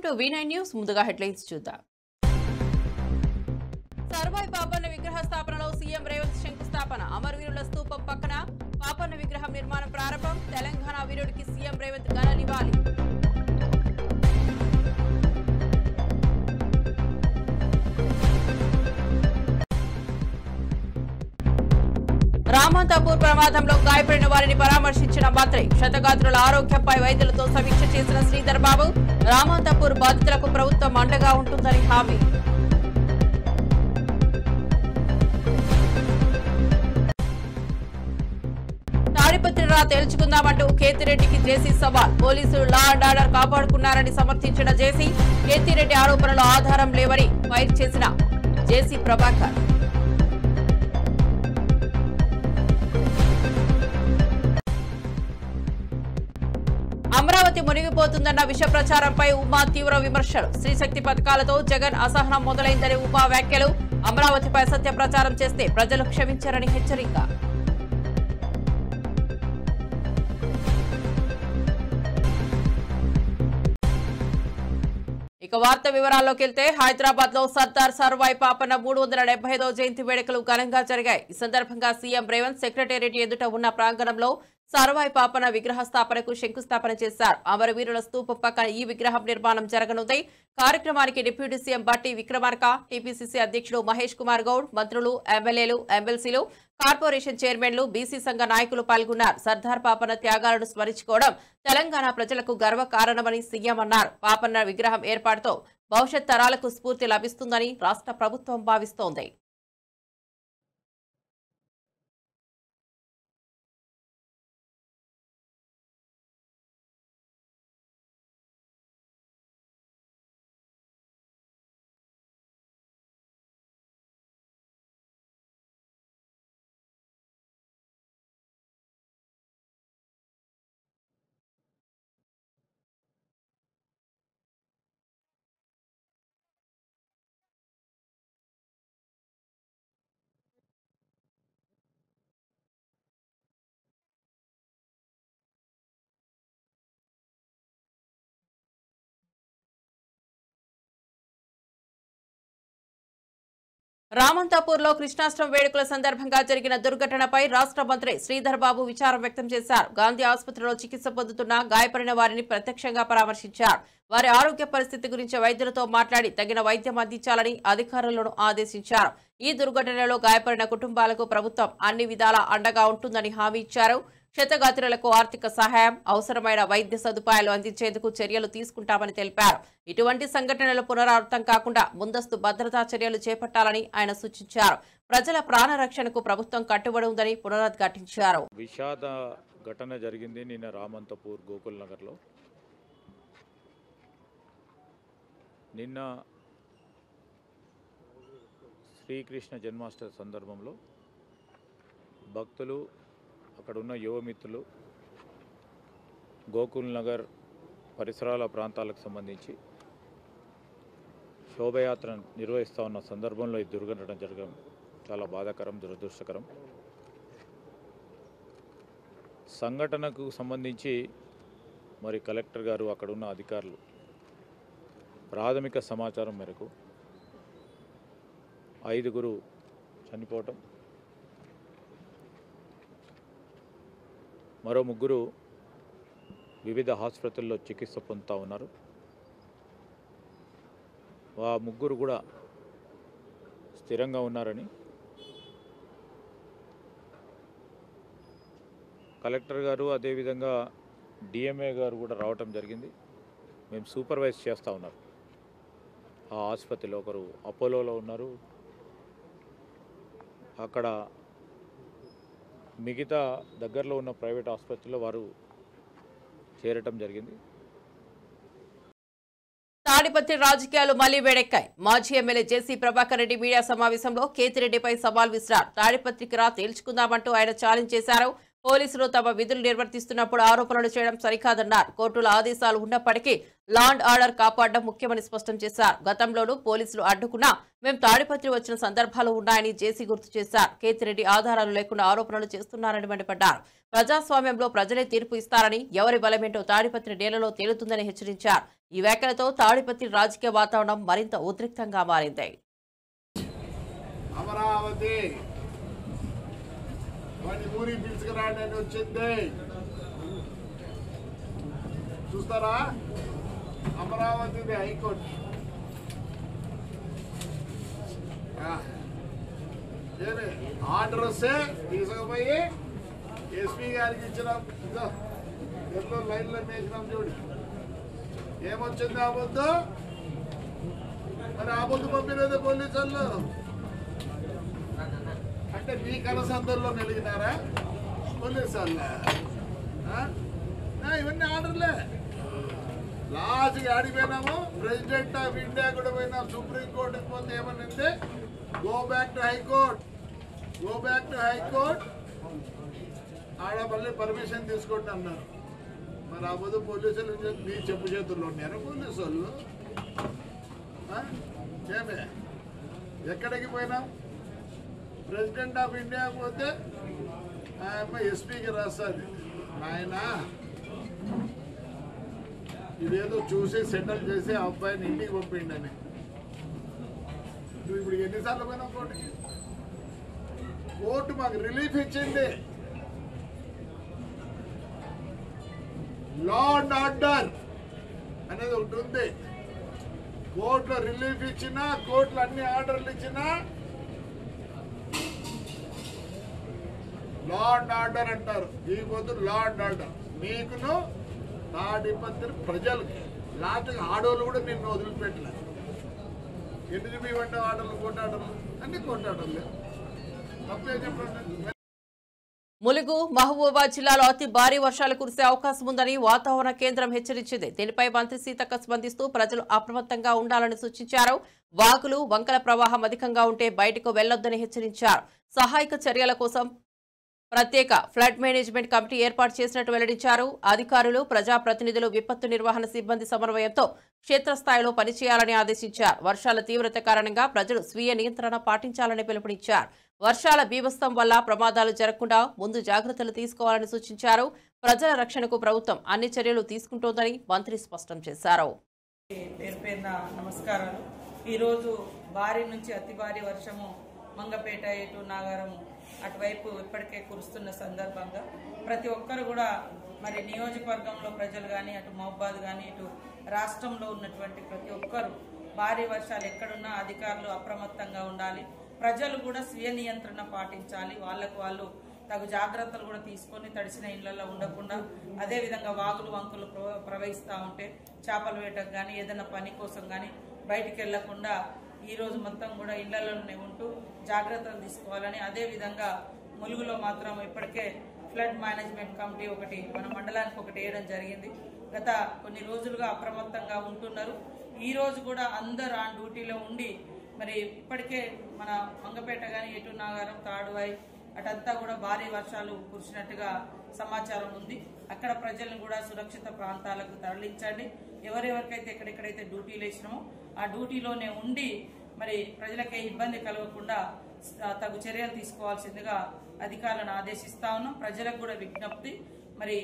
Welcome to V9 news. ముందుగా headlines చూద్దాం. సర్వాయి పాపన్న విగ్రహ స్థాపనలో సీఎం రేవంత్ శంకుస్థాపన. అమరవీరుల స్తూపం పక్కన పాపన్న విగ్రహం నిర్మాణం ప్రారంభం. తెలంగాణ వీరుడికి సీఎం రేవంత్ ఘన నివాళి. రామంతాపూర్ ప్రమాదంలో గాయపడిన వారిని పరామర్శించిన మంత్రి. క్షతగాత్రుల ఆరోగ్యంపై వైద్యులతో సమీక్ష చేసిన శ్రీధర్ బాబు. రామంతాపూర్ బాధితులకు ప్రభుత్వం అండగా ఉంటుందని హామీ. తాడిపత్రిలా తేల్చుకుందామంటూ కేతిరెడ్డికి జేసీ సవాల్. పోలీసులు లా అండ్ ఆర్డర్ కాపాడుకున్నారని సమర్థించిన జేసీ. కేతిరెడ్డి ఆరోపణలు ఆధారం లేవని ఫైర్ చేసిన జేసీ ప్రభాకర్. అమరావతి మునిగిపోతుందన్న విష ప్రచారంపై ఉమా తీవ్ర విమర్శలు. స్త్రీశక్తి పథకాలతో జగన్ అసహనం మొదలైందని ఉమా వ్యాఖ్యలు. అమరావతిపై సత్య ప్రచారం చేస్తే ప్రజలు క్షమించారని హెచ్చరిక. ఇక వార్త వివరాల్లోకి వెళ్తే హైదరాబాద్ లో సర్దార్ సర్వాయి పాపన్న 375వ జయంతి వేడుకలు ఘనంగా జరిగాయి. ఈ సందర్భంగా సీఎం రేవంత్ సెక్రటేరియట్ ఎదుట ఉన్న ప్రాంగణంలో సర్వాయి పాపన్న విగ్రహ స్థాపనకు శంకుస్థాపన చేశారు. అమరవీరుల స్తూపం పక్కన ఈ విగ్రహం నిర్మాణం జరగనుంది. కార్యక్రమానికి డిప్యూటీ సీఎం బట్టి విక్రమార్క, టీపీసీసీ అధ్యక్షుడు మహేష్ కుమార్ గౌడ్, మంత్రులు, ఎమ్మెల్యేలు, ఎమ్మెల్సీలు, కార్పొరేషన్ చైర్మన్లు, బీసీ సంఘ నాయకులు పాల్గొన్నారు. సర్దార్ పాపన్న త్యాగాలను స్మరించుకోవడం తెలంగాణ ప్రజలకు గర్వకారణమని సీఎం అన్నారు. పాపన్న విగ్రహం ఏర్పాటుతో భవిష్యత్ తరాలకు స్ఫూర్తి లభిస్తుందని రాష్ట్ర ప్రభుత్వం భావిస్తోంది. రామంతాపూర్ లో కృష్ణాష్టమి వేడుకల సందర్భంగా జరిగిన దుర్ఘటనపై రాష్ట్ర మంత్రి శ్రీధర్ బాబు విచారం వ్యక్తం చేశారు. గాంధీ ఆసుపత్రిలో చికిత్స పొందుతున్న గాయపడిన వారిని ప్రత్యక్షంగా పరామర్శించారు. వారి ఆరోగ్య పరిస్థితి గురించి వైద్యులతో మాట్లాడి తగిన వైద్యం అందించాలని అధికారులను ఆదేశించారు. ఈ దుర్ఘటనలో గాయపడిన కుటుంబాలకు ప్రభుత్వం అన్ని విధాలా అండగా ఉంటుందని హామీ ఇచ్చారు. క్షతగాత్రులకు ఆర్థిక సహాయం, అవసరమైన వైద్య సదుపాయాలు అందించేందుకు చర్యలు తీసుకుంటామని తెలిపారు. ఇటువంటి సంఘటనలు పునరావృతం కాకుండా ముందస్తు భద్రతా చర్యలు చేపట్టాలని ఆయన సూచించారు. ప్రజల ప్రాణ రక్షణకు ప్రభుత్వం కట్టుబడి ఉందని పునరుద్ఘాటించారు. విషాద ఘటన జరిగింది నిన్న రామంతపూర్ గోకుల్ నగర్లో. నిన్న శ్రీకృష్ణ జన్మాష్టమి సందర్భంలో భక్తులు, అక్కడ ఉన్న యువమిత్రులు గోకుల్ నగర్ పరిసరాల ప్రాంతాలకు సంబంధించి శోభయాత్ర నిర్వహిస్తూ ఉన్న సందర్భంలో ఈ దుర్ఘటన జరగడం చాలా బాధాకరం, దురదృష్టకరం. సంఘటనకు సంబంధించి మరి కలెక్టర్ గారు, అక్కడ ఉన్న అధికారులు ప్రాథమిక సమాచారం మేరకు 5గురు చనిపోవటం, మరో 3 వివిధ ఆసుపత్రుల్లో చికిత్స పొందుతూ ఉన్నారు. ఆ 3 కూడా స్థిరంగా ఉన్నారని కలెక్టర్ గారు, అదేవిధంగా డిఎంఏ గారు కూడా రావటం జరిగింది. మేము సూపర్వైజ్ చేస్తూ ఉన్నారు. ఆ ఆసుపత్రిలో ఒకరు అపోలోలో ఉన్నారు. అక్కడ మిగతా దగ్గరలో ఉన్న ప్రైవేట్ ఆసుపత్రిలో వారు చేరటం జరిగింది. తాడిపత్రి రాజకీయాలు మళ్లీ వేడెక్కాయి. మాజీ ఎమ్మెల్యే జేసీ ప్రభాకర్ రెడ్డి మీడియా సమావేశంలో కేతిరెడ్డిపై సవాల్ విసిరారు. తాడిపత్రికి రా తేల్చుకుందామంటూ ఆయన ఛాలెంజ్ చేశారు. పోలీసులు తమ విధులు నిర్వర్తిస్తున్నప్పుడు ఆరోపణలు చేయడం సరికాదన్నారు. కోర్టుల ఆదేశాలు ఉన్నప్పటికీ లా అండ్ ఆర్డర్ కాపాడడం ముఖ్యమని స్పష్టం చేశారు. గతంలోనూ పోలీసులు అడ్డుకున్నా మేం తాడిపత్రి వచ్చిన సందర్భాలు ఉన్నాయని జేసీ గుర్తు చేశారు. కేతిరెడ్డి ఆధారాలు లేకుండా ఆరోపణలు చేస్తున్నారని మండిపడ్డారు. ప్రజాస్వామ్యంలో ప్రజలే తీర్పు ఇస్తారని, ఎవరి బలమేంటో తాడిపత్రి నేలలో తేలుతుందని హెచ్చరించారు. ఈ వ్యాఖ్యలతో తాడిపత్రి రాజకీయ వాతావరణం మరింత ఉద్రిక్తంగా మారింది. అమరావతి వాడిని ఊరి పిలుచుకురాండి అని వచ్చింది. చూస్తారా, అమరావతిది హైకోర్టు. ఏమి ఆర్డర్ వస్తే తీసుకుపోయి ఎస్పీ గారికి ఇచ్చినాం. ఎల్లో లైన్లో వేసినాం. చూడు ఏమొచ్చింది ఆ పొద్దు. మరి ఆ పొద్దు పంపినది పోలీసు వాళ్ళు. అంటే మీ కలసందర్లో మెలిగినారా పోలీసు వాళ్ళ? ఇవన్నీ ఆర్డర్లే. లాస్ట్కి ఆడిపోయినాము. ప్రెసిడెంట్ ఆఫ్ ఇండియా కూడా పోయినాం. సుప్రీంకోర్టుకి పోతే ఏమనింది, go back to high court, go back to high court. ఆడ మళ్ళీ పర్మిషన్ తీసుకోండి అన్నారు. మరి ఆ పొద్దు పోలీసులు మీ చెప్పు చేతుల్లో ఉన్నారు పోలీసు వాళ్ళు. ఏమే ఎక్కడికి పోయినాం? ప్రెసిడెంట్ ఆఫ్ ఇండియా పోతే ఆయమ్మ ఎస్పీకి రాస్తుంది, ఆయన ఇదేదో చూసి సెటిల్ చేసి ఆ అబ్బాయిని ఇంటికి పంపిండని. నువ్వు ఇప్పుడు ఎన్నిసార్లు పోయినావు కోర్టుకి? కోర్టు మాకు రిలీఫ్ ఇచ్చింది. లా అండ్ ఆర్డర్ అనేది ఒకటి ఉంది. కోర్టులో రిలీఫ్ ఇచ్చినా, కోర్టులో అన్ని ఆర్డర్లు ఇచ్చినా లా అండ్ ఆర్డర్ అంటారు. ఈ పొద్దు లా అండ్ ఆర్డర్ నీకును తాడిపత్రి ప్రజలకి. లాస్ట్కి ఆడోళ్ళు కూడా నిన్ను వదిలిపెట్టలేదు. ఎన్ని చూపివంటే ఆర్డర్లు, కొట్టాడర్లు అన్ని కొట్టాడర్లు. తప్పే చెప్పండి. ములుగు, మహబూబాబాద్ జిల్లాలో అతి భారీ వర్షాలు కురిసే అవకాశం ఉందని వాతావరణ కేంద్రం హెచ్చరించింది. దీనిపై మంత్రి సీతక్క స్పందిస్తూ ప్రజలు అప్రమత్తంగా ఉండాలని సూచించారు. వాగులు, వంకల ప్రవాహం అధికంగా ఉంటే బయటకు వెళ్లొద్దని హెచ్చరించారు. సహాయక చర్యల కోసం ప్రత్యేక ఫ్లడ్ మేనేజ్మెంట్ కమిటీ ఏర్పాటు చేసినట్టు వెల్లడించారు. అధికారులు, ప్రజాప్రతినిధులు విపత్తు నిర్వహణ సిబ్బంది సమన్వయంతో క్షేత్రస్థాయిలో పనిచేయాలని ఆదేశించారు. వర్షాల తీవ్రత కారణంగా ప్రజలు స్వీయ నియంత్రణ పాటించాలని పిలుపునిచ్చారు. వర్షాల బీభత్సం వల్ల ప్రమాదాలు జరగకుండా ముందు జాగ్రత్తలు తీసుకోవాలని సూచించారు. ప్రజల రక్షణకు ప్రభుత్వం అన్ని చర్యలు తీసుకుంటోందని మంత్రి స్పష్టం చేశారు. నమస్కారాలు. ఈరోజు భారీ నుంచి అతి భారీ వర్షము మంగపేట, ఇటు నాగారం అటువైపు ఇప్పటికే కురుస్తున్న సందర్భంగా ప్రతి ఒక్కరు కూడా మరి నియోజకవర్గంలో ప్రజలు కానీ, అటు మహబూబాద్ కానీ, ఇటు రాష్ట్రంలో ఉన్నటువంటి ప్రతి ఒక్కరు భారీ వర్షాలు ఎక్కడున్నా అధికారులు అప్రమత్తంగా ఉండాలి. ప్రజలు కూడా స్వీయ నియంత్రణ పాటించాలి. వాళ్ళకు వాళ్ళు తగు జాగ్రత్తలు కూడా తీసుకొని తడిసిన ఇళ్లలో ఉండకుండా, అదేవిధంగా వాగులు, వంకులు ప్రవహిస్తూ ఉంటే చేపల వేటకు కానీ, ఏదైనా పని కోసం కానీ బయటికి వెళ్లకుండా ఈరోజు మొత్తం కూడా ఇళ్లలోనే ఉంటూ జాగ్రత్తలు తీసుకోవాలని, అదేవిధంగా ములుగులో మాత్రం ఇప్పటికే ఫ్లడ్ మేనేజ్మెంట్ కమిటీ ఒకటి మన మండలానికి ఒకటి వేయడం జరిగింది. గత కొన్ని రోజులుగా అప్రమత్తంగా ఉంటున్నారు. ఈ రోజు కూడా అందరూ ఆ డ్యూటీలో ఉండి మరి ఇప్పటికే మన మంగపేట కానీ, ఎటు నాగారం, తాడువాయి అటంతా కూడా భారీ వర్షాలు కురిసినట్టుగా సమాచారం ఉంది. అక్కడ ప్రజలను కూడా సురక్షిత ప్రాంతాలకు తరలించండి. ఎవరెవరికైతే ఎక్కడెక్కడైతే డ్యూటీలు వేసినామో ఆ డ్యూటీలోనే ఉండి మరి ప్రజలకే ఇబ్బంది కలగకుండా తగు చర్యలు తీసుకోవాల్సిందిగా అధికారులను ఆదేశిస్తా ఉన్నాం. ప్రజలకు కూడా విజ్ఞప్తి, మరి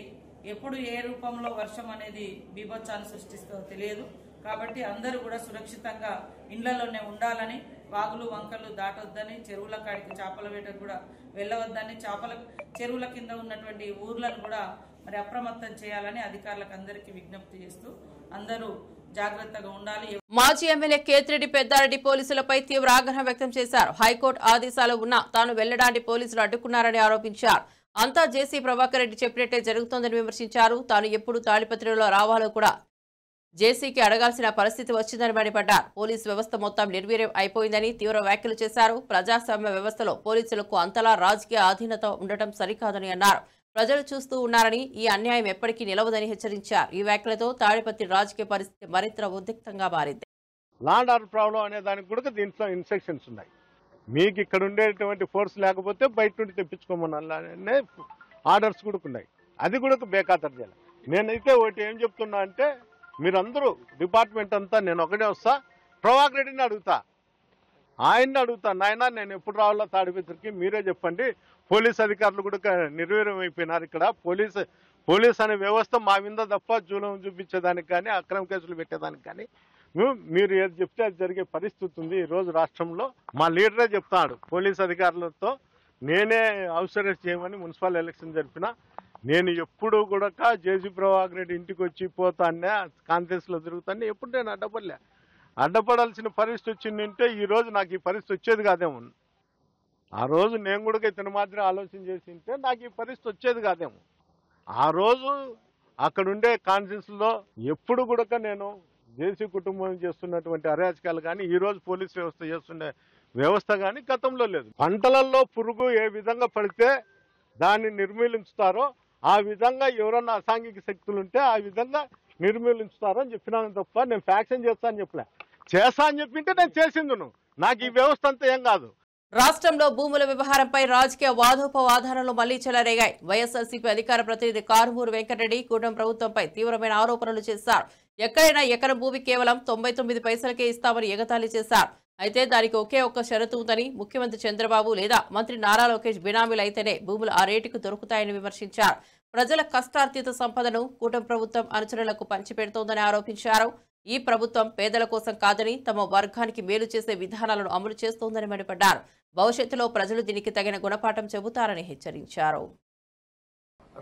ఎప్పుడు ఏ రూపంలో వర్షం అనేది బీభత్సాన్ని సృష్టిస్తుందో తెలియదు. కాబట్టి అందరూ కూడా సురక్షితంగా ఇళ్లలోనే ఉండాలని, వాగులు, వంకలు దాటొద్దని, చెరువుల కాడికి చేపల వేటకు కూడా వెళ్ళవద్దని, చెరువుల కింద ఉన్నటువంటి ఊర్లను కూడా మరి అప్రమత్తం చేయాలని అధికారులకు అందరికీ విజ్ఞప్తి చేస్తూ అందరూ జాగ్రత్తగా ఉండాలి. మాజీ ఎమ్మెల్యే కేతిరెడ్డి పెద్దారెడ్డి పోలీసులపై తీవ్ర ఆగ్రహం వ్యక్తం చేశారు. హైకోర్టు ఆదేశాలు ఉన్నా తాను వెళ్లడానికి పోలీసులు అడ్డుకున్నారని ఆరోపించారు. అంతా జేసీ ప్రభాకర్ రెడ్డి చెప్పినట్టే జరుగుతోందని విమర్శించారు. తాను ఎప్పుడు తాడిపత్రిలో రావాలో కూడా జేసీకి అడగాల్సిన పరిస్థితి వచ్చిందని మండిపడ్డారు. పోలీసు వ్యవస్థ మొత్తం నిర్వీర్యం అయిపోయిందని తీవ్ర వ్యాఖ్యలు చేశారు. ప్రజాస్వామ్య వ్యవస్థలో పోలీసులకు అంతలా రాజకీయ ఆధీనత ఉండటం సరికాదని అన్నారు. ప్రజలు చూస్తూ ఉన్నారని, ఈ అన్యాయం ఎప్పటికీ నిలవదని హెచ్చరించారు. ఈ వ్యాఖ్యలతో తాడిపత్రి రాజకీయ పరిస్థితి మరింత ఉద్రిక్తంగా మారింది. లాండ్ ఆర్డర్ ప్రాబ్లం అనే దానికి కూడా దీంట్లో ఇన్స్ట్రక్షన్స్ ఉన్నాయి. మీకు ఇక్కడ ఉండేటువంటి ఫోర్స్ లేకపోతే బయట నుండి తెప్పించుకోమని ఆర్డర్స్ కూడా ఉన్నాయి, అది కూడా బేఖాతరు చేయాలి. నేనైతే ఒకటి ఏం చెప్తున్నా అంటే, మీరందరూ డిపార్ట్మెంట్ అంతా నేను ఒకటే వస్తా, ప్రభాకర్ రెడ్డిని అడుగుతా, ఆయన్ని అడుగుతా, నాయన నేను ఎప్పుడు రావాలో తాడిపత్రికి మీరే చెప్పండి. పోలీస్ అధికారులు కూడా నిర్వీర్యం అయిపోయినారు. ఇక్కడ పోలీస్ అనే వ్యవస్థ మా మీద తప్ప జూలం చూపించేదానికి కానీ అక్రమ కేసులు పెట్టేదానికి కానీ మీరు ఏది చెప్తే అది జరిగే పరిస్థితి ఉంది ఈరోజు రాష్ట్రంలో. మా లీడరే చెప్తాడు, పోలీస్ అధికారులతో నేనే అవసరం చేయమని మున్సిపల్ ఎలక్షన్ జరిపిన. నేను ఎప్పుడు కూడా జేసీ ప్రభాకర్ రెడ్డి ఇంటికి వచ్చి పోతానే, కాన్ఫరెన్స్లో తిరుగుతానే, ఎప్పుడు నేను అడ్డపడాల్సిన పరిస్థితి వచ్చిందంటే ఈరోజు నాకు ఈ పరిస్థితి వచ్చేది కాదేమో. ఆ రోజు నేను కూడా ఇతని మాత్రం ఆలోచన చేసి ఉంటే నాకు ఈ పరిస్థితి వచ్చేది కాదేమో. ఆ రోజు అక్కడుండే కాన్ఫరెన్స్లో ఎప్పుడు కూడా నేను జేసీ కుటుంబం చేస్తున్నటువంటి అరాచకాలు కానీ ఈరోజు పోలీస్ వ్యవస్థ చేస్తున్న వ్యవస్థ కానీ గతంలో లేదు. పంటలలో పురుగు ఏ విధంగా పడితే దాన్ని నిర్మూలించుతారో ఆ విధంగా ఎవరన్నా అసాంఘిక శక్తులు ఉంటే ఆ విధంగా నిర్మూలించుతారో అని చెప్పినాను తప్ప నేను ఫ్యాక్షన్ చేస్తా అని చెప్పలే. చేస్తా అని చెప్పింటే నేను చేసిందును, నాకు ఈ వ్యవస్థ అంతా ఏం కాదు. రాష్ట్రంలో భూముల వ్యవహారంపై రాజకీయ వాదోపవాదాలు మళ్లీ చెలరేగాయి. వైఎస్ఆర్సీపీ అధికార ప్రతినిధి కారుమూరు వెంకటరెడ్డి కూటమి ప్రభుత్వంపై తీవ్రమైన ఆరోపణలు చేశారు. ఎక్కడైనా ఎకరం భూమి కేవలం 99 పైసలకే ఇస్తామని ఎగతాళి చేశారు. అయితే దానికి ఒకే ఒక్క షరతు ఉందని, ముఖ్యమంత్రి చంద్రబాబు లేదా మంత్రి నారా లోకేష్ బినామీలు అయితేనే భూములు ఆ రేటుకు దొరుకుతాయని విమర్శించారు. ప్రజల కష్టార్జిత సంపదను కూటమి ప్రభుత్వం అనుచరులకు పంచిపెడుతోందని ఆరోపించారు. ఈ ప్రభుత్వం పేదల కోసం కాదని తమ వర్గానికి మేలు చేసే విధానాలను అమలు చేస్తోందని మండిపడ్డారు. భవిష్యత్తులో ప్రజలు దీనికి తగిన గుణపాఠం చెబుతారని హెచ్చరించారు.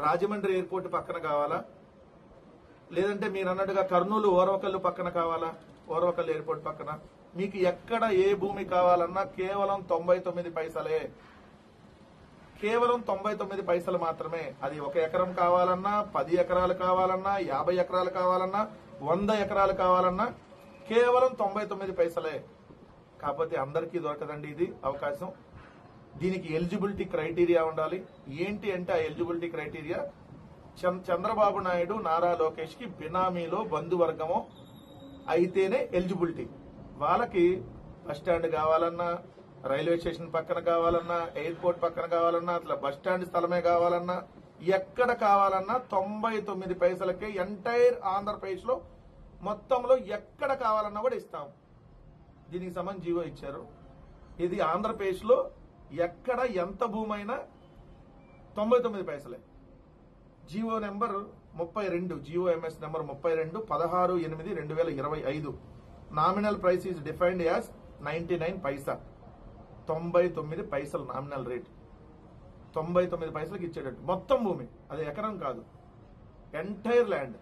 రాజమండ్రి ఎయిర్పోర్ట్ పక్కన కావాలా, లేదంటే మీరు అన్నట్టుగా కర్నూలు ఓర్వకల్లు పక్కన కావాలా, ఓర్వకల్లు ఎయిర్పోర్ట్ పక్కన, మీకు ఎక్కడ ఏ భూమి కావాలన్నా కేవలం 99 పైసలే, కేవలం 99 పైసలు మాత్రమే. అది 1 ఎకరం కావాలన్నా, 10 ఎకరాలు కావాలన్నా, 50 ఎకరాలు కావాలన్నా, 100 ఎకరాలు కావాలన్నా కేవలం 99 పైసలే. కాకపోతే అందరికీ దొరకదండి ఇది అవకాశం. దీనికి ఎలిజిబిలిటీ క్రైటీరియా ఉండాలి. ఏంటి అంటే ఆ ఎలిజిబిలిటీ క్రైటీరియా చంద్రబాబు నాయుడు నారా లోకేష్ కి బినామీలో బంధువర్గమో అయితేనే ఎలిజిబిలిటీ. వాళ్ళకి బస్టాండ్ కావాలన్నా, రైల్వే స్టేషన్ పక్కన కావాలన్నా, ఎయిర్పోర్ట్ పక్కన కావాలన్నా, అట్లా బస్టాండ్ స్థలమే కావాలన్నా, ఎక్కడ కావాలన్నా 99 పైసలకే ఎంటైర్ ఆంధ్రప్రదేశ్ లో మొత్తంలో ఎక్కడ కావాలన్నా కూడా ఇస్తాం. దీనికి సంబంధించి జీవో ఇచ్చారు. ఇది ఆంధ్రప్రదేశ్ లో ఎక్కడ ఎంత భూమి అయినా 99 పైసలే. GO number 32, GO MS number 32, 16/8/2025. Nominal price is defined as 99 పైసా. 99 పైసలు నామినల్ రేట్. 99 పైసలకి ఇచ్చేటట్టు మొత్తం భూమి, అది ఎకరం కాదు, ఎంటైర్ ల్యాండ్.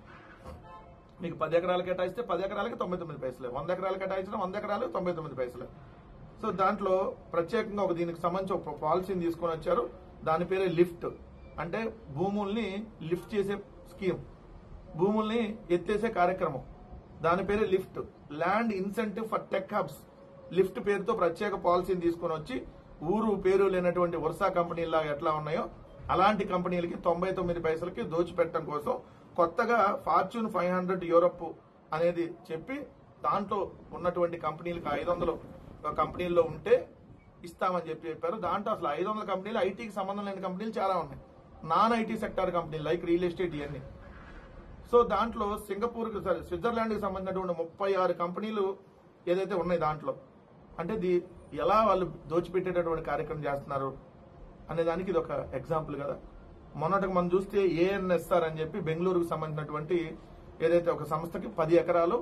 మీకు 10 ఎకరాలు కేటాయిస్తే 10 ఎకరాలకి 99 పైసలే, 100 ఎకరాలు కేటాయించిన 100 ఎకరాలు 99 పైసలే. సో దాంట్లో ప్రత్యేకంగా ఒక దీనికి సంబంధించి ఒక పాలసీని తీసుకొని వచ్చారు. దాని పేరే లిఫ్ట్, అంటే భూముల్ని లిఫ్ట్ చేసే స్కీమ్, భూముల్ని ఎత్తేసే కార్యక్రమం. దాని పేరే lift, land incentive for tech hubs. Lift పేరుతో ప్రత్యేక పాలసీని తీసుకొని వచ్చి ఊరు పేరు లేనటువంటి వరుస కంపెనీలాగా ఎట్లా ఉన్నాయో అలాంటి కంపెనీలకి 99 పైసలకి దోచిపెట్టడం కోసం కొత్తగా ఫార్చ్యూన్ 500 యూరప్ అనేది చెప్పి దాంట్లో ఉన్నటువంటి కంపెనీలకు 500 కంపెనీల్లో ఉంటే ఇస్తామని చెప్పారు. దాంట్లో అసలు 500 కంపెనీలు ఐటీకి సంబంధం లేని కంపెనీలు చాలా ఉన్నాయి, నాన్ ఐటీ సెక్టార్ కంపెనీలు లైక్ రియల్ ఎస్టేట్ ఇవన్నీ. సో దాంట్లో సింగపూర్, స్విట్జర్లాండ్ కి సంబంధించినటువంటి 36 కంపెనీలు ఏదైతే ఉన్నాయి దాంట్లో, అంటే ఎలా వాళ్ళు దోచిపెట్టేటటువంటి కార్యక్రమం చేస్తున్నారు అనే దానికి ఇది ఒక ఎగ్జాంపుల్ కదా. మొన్నటికి మనం చూస్తే ఏఎన్ఎస్ఆర్ అని చెప్పి బెంగళూరుకు సంబంధించినటువంటి ఏదైతే ఒక సంస్థకి 10 ఎకరాలు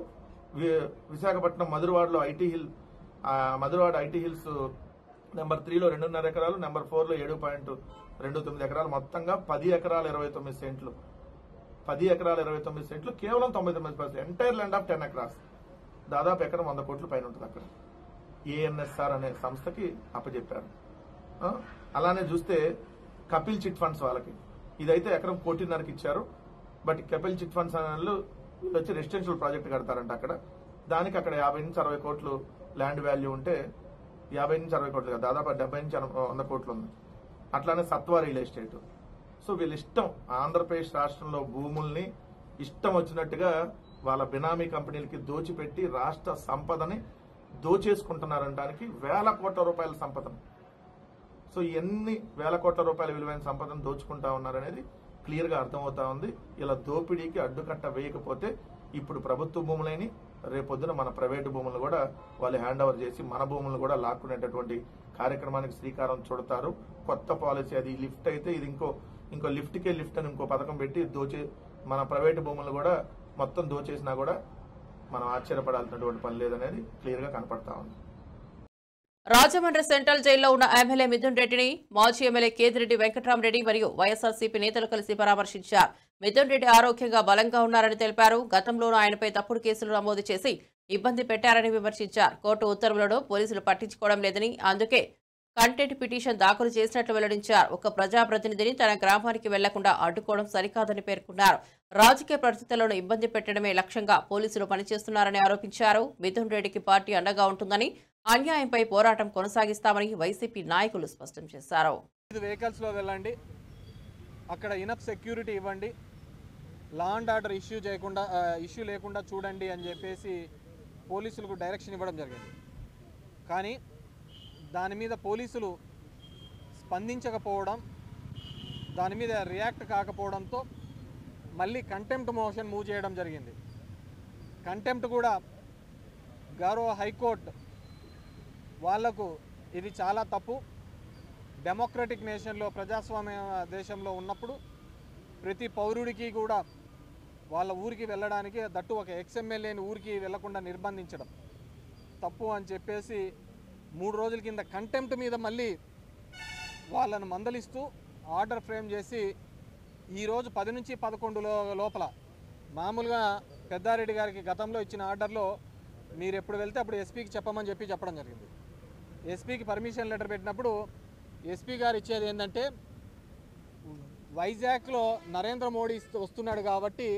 విశాఖపట్నం మధురవాడలో మధురవాడ ఐటీ హిల్స్ నెంబర్ 3లో 2.5 ఎకరాలు, నెంబర్ 4లో 7.29 ఎకరాలు, మొత్తంగా 10 ఎకరాలు 29 సెంట్లు. 10 ఎకరాలు 29 సెంట్లు కేవలం 99 పైసలు. ఎంటైర్ ల్యాండ్ ఆఫ్ 10 ఎకరాస్, దాదాపు ఎకరం 100 కోట్ల పైన ఉంటుంది. అక్కడ ఏఎన్ఎస్ఆర్ అనే సంస్థకి అప్పచెప్పారు. అలానే చూస్తే కపిల్ చిట్ ఫండ్స్ వాళ్ళకి ఇదైతే ఎకరం 1.5 కోటికి ఇచ్చారు. బట్ కపిల్ చిట్ ఫండ్స్ అనే వాళ్ళు వచ్చి రెసిడెన్షియల్ ప్రాజెక్ట్ కడతారంట అక్కడ. దానికి అక్కడ 50 నుంచి 60 కోట్లు ల్యాండ్ వాల్యూ ఉంటే 50 నుంచి 60 కోట్లు, దాదాపు 70 నుంచి 100 కోట్లు ఉంది. అట్లానే సత్వా రియల్ ఎస్టేట్. సో వీళ్ళ ఇష్టం ఆంధ్రప్రదేశ్ రాష్ట్రంలో భూముల్ని ఇష్టం వచ్చినట్టుగా వాళ్ళ బినామీ కంపెనీలకి దోచిపెట్టి రాష్ట్ర సంపదని దోచేసుకుంటున్నారనడానికి, వేల కోట్ల రూపాయల సంపదను. సో ఎన్ని వేల కోట్ల రూపాయల విలువైన సంపదను దోచుకుంటా ఉన్నారనేది క్లియర్ గా అర్థమవుతా ఉంది. ఇలా దోపిడీకి అడ్డుకట్ట వేయకపోతే ఇప్పుడు ప్రభుత్వ భూములని రేపొద్దున మన ప్రైవేటు భూములను కూడా వాళ్ళు హ్యాండ్ ఓవర్ చేసి మన భూములను కూడా లాక్కునేటటువంటి కార్యక్రమానికి శ్రీకారం చుడతారు. కొత్త పాలసీ అది లిఫ్ట్ అయితే ఇది ఇంకో లిఫ్ట్కే లిఫ్ట్ అని ఇంకో పథకం పెట్టి మన ప్రైవేటు భూములను కూడా మొత్తం దోచేసినా కూడా మనం ఆశ్చర్యపడాల్సినటువంటి పని లేదనేది క్లియర్ గా కనపడతా ఉంది. రాజమండ్రి సెంట్రల్ జైల్లో ఉన్న ఎమ్మెల్యే మిథున్ రెడ్డిని మాజీ ఎమ్మెల్యే కేతిరెడ్డి వెంకట్రామరెడ్డి మరియు వైఎస్ఆర్సీపీ నేతలు కలిసి పరామర్శించారు. మిథున్ రెడ్డి ఆరోగ్యంగా బలంగా ఉన్నారని తెలిపారు. గతంలోనూ ఆయనపై తప్పుడు కేసులు నమోదు చేసి ఇబ్బంది పెట్టారని విమర్శించారు. కోర్టు ఉత్తర్వులను పోలీసులు పట్టించుకోవడం లేదని, అందుకే కంటెంట్ పిటిషన్ దాఖలు చేసినట్లు వెల్లడించారు. ఒక ప్రజాప్రతినిధిని తన గ్రామానికి వెళ్లకుండా అడ్డుకోవడం సరికాదని పేర్కొన్నారు. రాజకీయ పరిస్థితులను ఇబ్బంది పెట్టడమే లక్ష్యంగా పోలీసులు పనిచేస్తున్నారని ఆరోపించారు. మిథున్ రెడ్డికి పార్టీ అండగా ఉంటుందని, అన్యాయంపై పోరాటం కొనసాగిస్తామని వైసీపీ నాయకులు స్పష్టం చేశారు. వెహికల్స్ లో వెళ్ళండి, అక్కడ ఇనఫ్ సెక్యూరిటీ ఇవ్వండి, లా అండ్ ఆర్డర్ ఇష్యూ లేకుండా చూడండి అని చెప్పేసి పోలీసులకు డైరెక్షన్ ఇవ్వడం జరిగింది. కానీ దాని మీద పోలీసులు స్పందించకపోవడం, దాని మీద రియాక్ట్ కాకపోవడంతో మళ్ళీ కంటెంప్ట్ మోషన్ మూవ్ చేయడం జరిగింది. కంటెంప్ట్ కూడా గౌరవ హైకోర్టు వాళ్లకు ఇది చాలా తప్పు, డెమోక్రటిక్ నేషన్లో ప్రజాస్వామ్య దేశంలో ఉన్నప్పుడు ప్రతి పౌరుడికి కూడా వాళ్ళ ఊరికి వెళ్ళడానికి, దట్టు ఒక ఎక్స్ఎమ్మెల్యేని ఊరికి వెళ్లకుండా నిర్బంధించడం తప్పు అని చెప్పేసి 3 రోజుల కింద కంటెంప్ట్ మీద మళ్ళీ వాళ్ళను మందలిస్తూ ఆర్డర్ ఫ్రేమ్ చేసి ఈరోజు 10 నుంచి 11 లోపల మామూలుగా పెద్దారెడ్డి గారికి గతంలో ఇచ్చిన ఆర్డర్లో మీరు ఎప్పుడు వెళ్తే అప్పుడు ఎస్పీకి చెప్పమని చెప్పడం జరిగింది. ఎస్పీకి పర్మిషన్ లెటర్ పెట్టినప్పుడు ఎస్పీ గారు ఇచ్చేది ఏంటంటే, వైజాగ్లో నరేంద్ర మోడీ వస్తున్నాడు కాబట్టి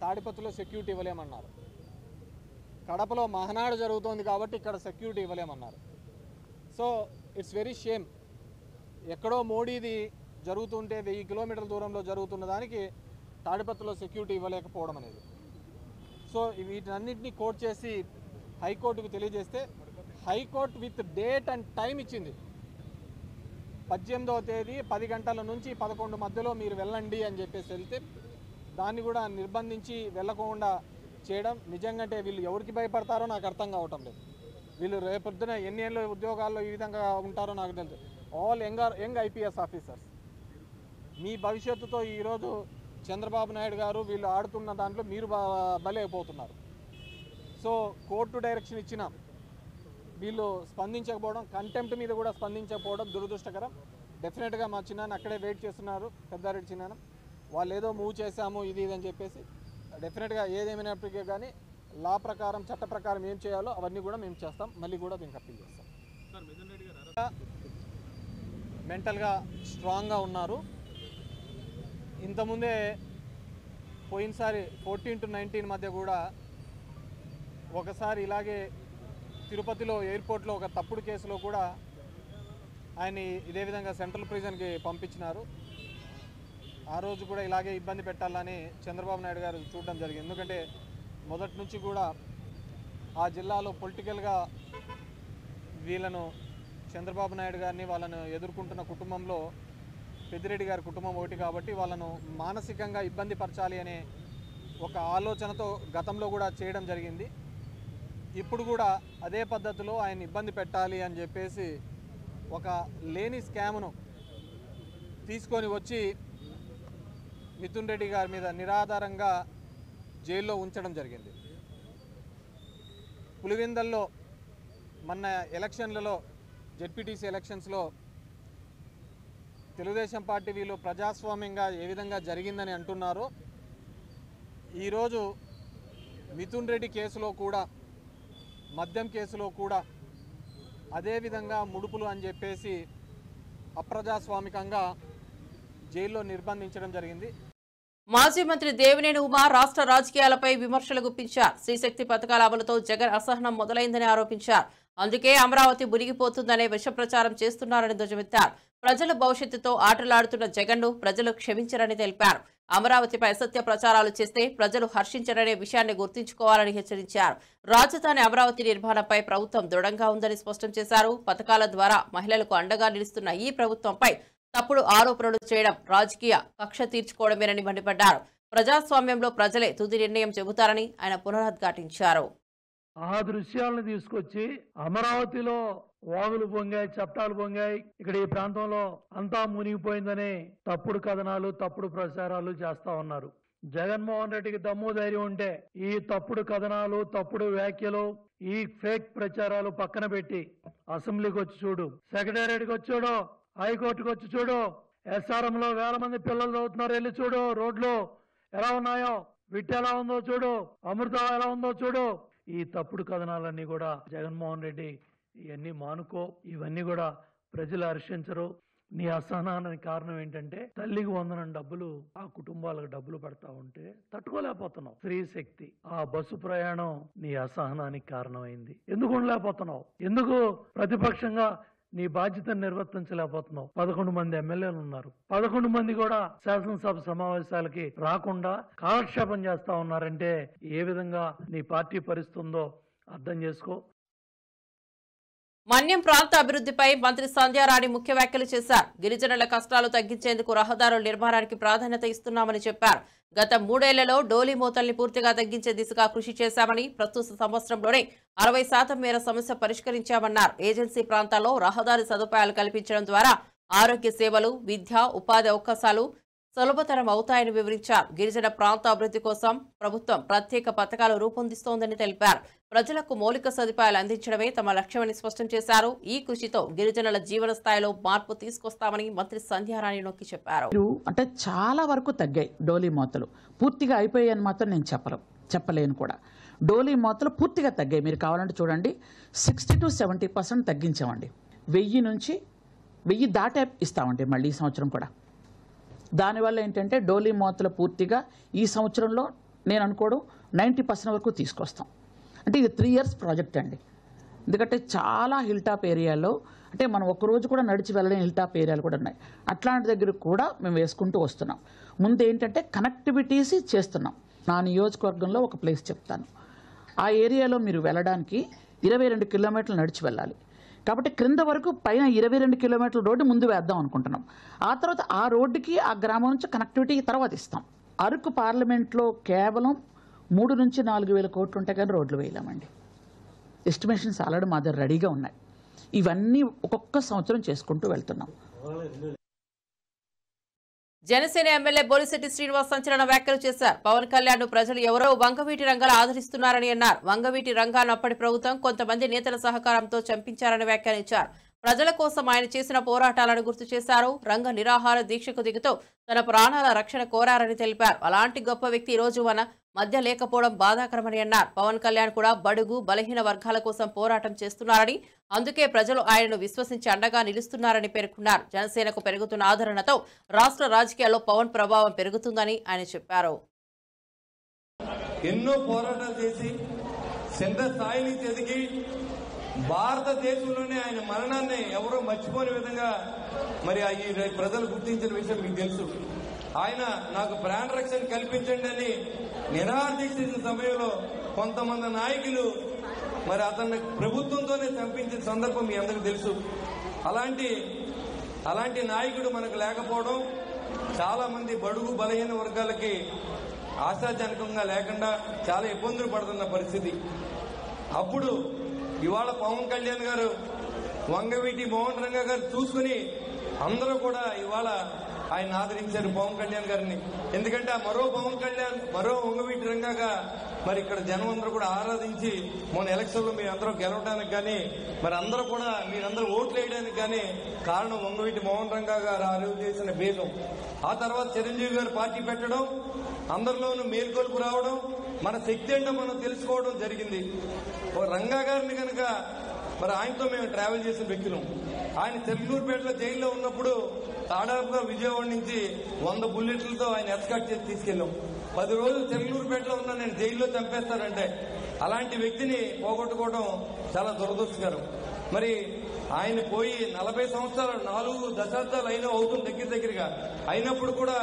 తాడిపత్రిలో సెక్యూరిటీ ఇవ్వలేమన్నారు, కడపలో మహనాడు జరుగుతోంది కాబట్టి ఇక్కడ సెక్యూరిటీ ఇవ్వలేమన్నారు. సో ఇట్స్ వెరీ షేమ్, ఎక్కడో మోడీది జరుగుతుంటే 1000 కిలోమీటర్ల దూరంలో జరుగుతున్న దానికి తాడిపత్రిలో సెక్యూరిటీ ఇవ్వలేకపోవడం అనేది. సో వీటన్నింటినీ కోట్ చేసి హైకోర్టుకు తెలియజేస్తే high court with date and time ఇచ్చింది. 18వ తేదీ 10 గంటల నుంచి 11 మధ్యలో మీరు వెళ్ళండి అని చెప్పేసి వెళ్తే దాన్ని కూడా నిర్బంధించి వెళ్ళకుండా చేయడం నిజంగా వీళ్ళు ఎవరికి భయపడతారో నాకు అర్థం కావటం లేదు. వీళ్ళు రేపొద్దున ఎన్ని ఏళ్ళ ఉద్యోగాల్లో ఈ విధంగా ఉంటారో నాకు తెలుసు. ఆల్ యంగ్ ఐపీఎస్ ఆఫీసర్స్, మీ భవిష్యత్తుతో ఈరోజు చంద్రబాబు నాయుడు గారు వీళ్ళు ఆడుతున్న దాంట్లో మీరు బలైపోతున్నారు. సో కోర్టు డైరెక్షన్ ఇచ్చిన వీళ్ళు స్పందించకపోవడం, కంటెంప్ట్ మీద కూడా స్పందించకపోవడం దురదృష్టకరం. డెఫినెట్గా మా చిన్నాన్న అక్కడే వెయిట్ చేస్తున్నారు, పెద్దారెడ్డి చిన్నాన్న. వాళ్ళు ఏదో మూవ్ చేశాము ఇది అని చెప్పేసి డెఫినెట్గా ఏదేమైనప్పటికీ కానీ లా ప్రకారం చట్ట ప్రకారం ఏం చేయాలో అవన్నీ కూడా మేము చేస్తాం. మళ్ళీ కూడా దీనికి అప్పీల్ చేస్తాం. మెంటల్గా స్ట్రాంగ్గా ఉన్నారు. ఇంతకుముందే పోయినసారి 14 to 19 మధ్య కూడా ఒకసారి ఇలాగే తిరుపతిలో ఎయిర్పోర్ట్లో ఒక తప్పుడు కేసులో కూడా ఆయన్ని ఇదే విధంగా సెంట్రల్ ప్రిజన్కి పంపించినారు. ఆ రోజు కూడా ఇలాగే ఇబ్బంది పెట్టాలని చంద్రబాబు నాయుడు గారు చూడడం జరిగింది. ఎందుకంటే మొదటి నుంచి కూడా ఆ జిల్లాలో పొలిటికల్గా వీళ్ళను చంద్రబాబు నాయుడు గారిని వాళ్ళను ఎదుర్కొంటున్న కుటుంబంలో పెద్దిరెడ్డి గారి కుటుంబం ఒకటి కాబట్టి వాళ్ళను మానసికంగా ఇబ్బంది పరచాలి అనే ఒక ఆలోచనతో గతంలో కూడా చేయడం జరిగింది. ఇప్పుడు కూడా అదే పద్ధతిలో ఆయన ఇబ్బంది పెట్టాలి అని చెప్పేసి ఒక లేని స్కామ్ను తీసుకొని వచ్చి మిథున్ రెడ్డి గారి మీద నిరాధారంగా జైల్లో ఉంచడం జరిగింది. పులివెందల్లో మొన్న ఎలక్షన్లలో జెడ్పీటీసీ ఎలక్షన్స్లో తెలుగుదేశం పార్టీ వీళ్ళు ప్రజాస్వామ్యంగా ఏ విధంగా జరిగిందని అంటున్నారో ఈరోజు మిథున్ రెడ్డి కేసులో కూడా, మద్యం కేసులో కూడా అదేవిధంగా ముడుపులు అని చెప్పేసి అప్రజాస్వామికంగా జైల్లో నిర్బంధించడం జరిగింది. మాజీ మంత్రి దేవినేని ఉమా రాష్ట్ర రాజకీయాలపై విమర్శలు గుప్పించారు. శ్రీశక్తి పథకాల అమలుతో జగన్ అసహనం మొదలైందని ఆరోపించారు. అందుకే అమరావతి మునిగిపోతుందనే విష ప్రచారం చేస్తున్నారని ధ్వజమెత్తారు. ప్రజల భవిష్యత్తుతో ఆటలాడుతున్న జగన్ను ప్రజలు క్షమించరని తెలిపారు. అమరావతిపై అసత్య ప్రచారాలు చేస్తే ప్రజలు హర్షించరనే విషయాన్ని గుర్తుంచుకోవాలని హెచ్చరించారు. రాజధాని అమరావతి నిర్మాణంపై ప్రభుత్వం దృఢంగా ఉందని స్పష్టం చేశారు. పథకాల ద్వారా మహిళలకు అండగా నిలుస్తున్న ఈ ప్రభుత్వంపై తప్పుడు ఆరోపణలు చేయడం రాజకీయ కక్ష తీర్చుకోవడమేనని మండిపడ్డారు. ప్రజాస్వామ్యంలో ప్రజలే తుది నిర్ణయం చెబుతారని ఆయన పునరుద్ఘాటించారు. ఆ దృశ్యాలను తీసుకొచ్చి అమరావతిలో వాగులు పొంగాయి, చట్టాలు పొంగాయి, ఇక్కడ ఈ ప్రాంతంలో అంతా మునిగిపోయిందని తప్పుడు కథనాలు, తప్పుడు ప్రచారాలు చేస్తా ఉన్నారు. జగన్మోహన్ రెడ్డికి దమ్ము ధైర్యం ఉంటే ఈ తప్పుడు కథనాలు, తప్పుడు వ్యాఖ్యలు, ఈ ఫేక్ ప్రచారాలు పక్కన పెట్టి అసెంబ్లీకి వచ్చి చూడు, సెక్రటేరియట్కి వచ్చి చూడు, హైకోర్టుకు వచ్చి చూడు, SRM లో వేల మంది పిల్లలు చదువుతున్నారు, వెళ్ళి చూడు, రోడ్లు ఎలా ఉన్నాయో, విట్ ఎలా ఉందో చూడు, అమృతం ఎలా ఉందో చూడు. ఈ తప్పుడు కథనాలన్నీ కూడా జగన్మోహన్ రెడ్డి ఇవన్నీ మానుకో, ఇవన్నీ కూడా ప్రజలు హర్షించరు. నీ అసహనానికి కారణం ఏంటంటే తల్లికి 100 డబ్బులు ఆ కుటుంబాలకు డబ్బులు పడతా ఉంటే తట్టుకోలేకపోతున్నావు. స్త్రీ శక్తి ఆ బస్సు ప్రయాణం నీ అసహనానికి కారణమైంది. ఎందుకు ఉండలేకపోతున్నావు? ఎందుకు ప్రతిపక్షంగా నీ బాధ్యతను నిర్వర్తించలేకపోతున్నావు? 11 మంది ఎమ్మెల్యేలు ఉన్నారు, 11 మంది కూడా శాసనసభ సమావేశాలకి రాకుండా కాలక్షేపం చేస్తా ఉన్నారంటే ఏ విధంగా నీ పార్టీ పరిస్థితుందో అర్థం చేసుకో. మన్యం ప్రాంత అభివృద్ధిపై మంత్రి సంధ్యారాణి ముఖ్య వ్యాఖ్యలు చేశారు. గిరిజనుల కష్టాలు తగ్గించేందుకు రహదారుల నిర్మాణానికి ప్రాధాన్యత ఇస్తున్నామని చెప్పారు. గత 3 ఏళ్లలో డోలీ మోతల్ని పూర్తిగా తగ్గించే దిశగా కృషి చేశామని, ప్రస్తుత సంవత్సరంలోనే 60% మేర సమస్య పరిష్కరించామన్నారు. ఏజెన్సీ ప్రాంతాల్లో రహదారి సదుపాయాలు కల్పించడం ద్వారా ఆరోగ్య సేవలు, విద్య, ఉపాధి అవకాశాలు సులభతరం అవుతాయని వివరించారు. గిరిజన ప్రాంత అభివృద్ధి కోసం ప్రభుత్వం ప్రత్యేక పథకాలు రూపొందిస్తోందని తెలిపారు. ప్రజలకు మౌలిక సదుపాయాలు అందించడమే తమ లక్ష్యమని స్పష్టం చేశారు. ఈ కృషితో గిరిజనుల జీవన స్థాయిలో మార్పు తీసుకొస్తామని మంత్రి సంధ్యారాణి నొక్కి చెప్పారు. అంటే చాలా వరకు తగ్గాయి డోలీ మోతలు, పూర్తిగా అయిపోయాయని మాత్రం నేను చెప్పలేను కూడా. డోలీ మోతలు పూర్తిగా తగ్గాయి. మీరు కావాలంటే చూడండి, 60 to 70% తగ్గించామండి. 1000 నుంచి 1000 దాటే ఇస్తామండి మళ్ళీ ఈ సంవత్సరం కూడా. దానివల్ల ఏంటంటే డోలీ మోతలు పూర్తిగా ఈ సంవత్సరంలో నేను అనుకోవడం 90% వరకు తీసుకొస్తాం. అంటే ఇది 3 years ప్రాజెక్ట్ అండి. ఎందుకంటే చాలా హిల్ టాప్ ఏరియాలో, అంటే మనం ఒక్కరోజు కూడా నడిచి వెళ్ళలేని హిల్ టాప్ ఏరియాలు కూడా ఉన్నాయి. అట్లాంటి దగ్గర కూడా మేము వేసుకుంటూ వస్తున్నాం. ముందు ఏంటంటే కనెక్టివిటీస్ చేస్తున్నాం. నా నియోజకవర్గంలో ఒక ప్లేస్ చెప్తాను. ఆ ఏరియాలో మీరు వెళ్ళడానికి 22 కిలోమీటర్లు నడిచి వెళ్ళాలి. కాబట్టి క్రింద వరకు పైన 22 కిలోమీటర్ల రోడ్డు ముందు వేద్దాం అనుకుంటున్నాం. ఆ తర్వాత ఆ రోడ్డుకి ఆ గ్రామం నుంచి కనెక్టివిటీ తర్వాత ఇస్తాం. అరకు పార్లమెంట్లో కేవలం 3 నుంచి 4 వేల కోట్లు ఉంటే కానీ రోడ్లు వేయలేమండి. ఎస్టిమేషన్స్ ఆల్రెడీ మా దగ్గర రెడీగా ఉన్నాయి. ఇవన్నీ ఒక్కొక్క సంవత్సరం చేసుకుంటూ వెళ్తున్నాం. జనసేన ఎమ్మెల్యే బొలిశెట్టి శ్రీనివాస్ సంచలన వ్యాఖ్యలు చేశారు. పవన్ కళ్యాణ్ ను ప్రజలు ఎవరో వంగవీటి రంగాలు ఆదరిస్తున్నారని అన్నారు. వంగవీటి రంగాను అప్పటి ప్రభుత్వం కొంతమంది నేతల సహకారంతో చంపించారని వ్యాఖ్యానించారు. ప్రజల కోసం ఆయన చేసిన పోరాటాలను గుర్తు చేశారు. రంగ నిరాహార దీక్షకు దిగుతూ తన ప్రాణాల రక్షణ కోరారని తెలిపారు. అలాంటి గొప్ప వ్యక్తి ఈ రోజు మన మధ్య లేకపోవడం బాధాకరమని అన్నారు. పవన్ కళ్యాణ్ కూడా బడుగు బలహీన వర్గాల కోసం పోరాటం చేస్తున్నారని, అందుకే ప్రజలు ఆయనను విశ్వసించి అండగా నిలుస్తున్నారని పేర్కొన్నారు. జనసేనకు పెరుగుతున్న ఆదరణతో రాష్ట్ర రాజకీయాల్లో పవన్ ప్రభావం పెరుగుతుందని ఆయన చెప్పారు. ఎన్నో పోరాటాలు చేసి సెంటర్ స్థాయి నుంచి ఎదిగి భారతదేశంలోనే ఆయన మరణాన్ని ఎవరో మర్చిపోని విధంగా మరి ఈ ప్రజలు గుర్తించిన విషయం మీకు తెలుసు. ఆయన నాకు ప్రాణ రక్షణ కల్పించండి అని నిరాహార దీక్ష చేసిన సమయంలో కొంతమంది నాయకులు మరి అతన్ని ప్రభుత్వంతోనే చంపించిన సందర్భం మీ అందరికీ తెలుసు. అలాంటి నాయకుడు మనకు లేకపోవడం, చాలా మంది బడుగు బలహీన వర్గాలకి ఆశాజనకంగా లేకుండా చాలా ఇబ్బందులు పడుతున్న పరిస్థితి. అప్పుడు ఇవాళ పవన్ కళ్యాణ్ గారు, వంగవీటి మోహన్ రంగా గారు చూసుకుని అందరూ కూడా ఇవాళ ఆయన ఆదరించారు పవన్ కళ్యాణ్ గారిని. ఎందుకంటే మరో పవన్ కళ్యాణ్, మరో వంగవీటి రంగాగా మరి ఇక్కడ జనం అందరూ కూడా ఆరాధించి మొన్న ఎలక్షన్ లో మీ అందరూ గెలవడానికి కానీ మరి అందరూ కూడా మీరందరూ ఓట్లు వేయడానికి కానీ కారణం వంగవీటి మోహన్ రంగా గారు ఆ రోజు చేసిన భేదం. ఆ తర్వాత చిరంజీవి గారు పార్టీ పెట్టడం, అందరిలోనూ మేల్కొల్పు రావడం, మన శక్తి ఏంటో మనం తెలుసుకోవడం జరిగింది. రంగా గారిని కనుక మరి ఆయనతో మేము ట్రావెల్ చేసిన వ్యక్తులం. ఆయన చెర్లూరుపేటలో జైల్లో ఉన్నప్పుడు దాదాపుగా విజయవాడ నుంచి 100 బుల్లెట్లతో ఆయన ఎస్కాట్ చేసి తీసుకెళ్ళాం. 10 రోజులు చెర్లూరుపేటలో ఉన్నా నేను జైల్లో చంపేస్తానంటే అలాంటి వ్యక్తిని పోగొట్టుకోవడం చాలా దురదృష్టకరం. మరి ఆయన పోయి 40 సంవత్సరాలు 4 దశాబ్దాలు అయినా అవుతుంది దగ్గరగా అయినప్పుడు కూడా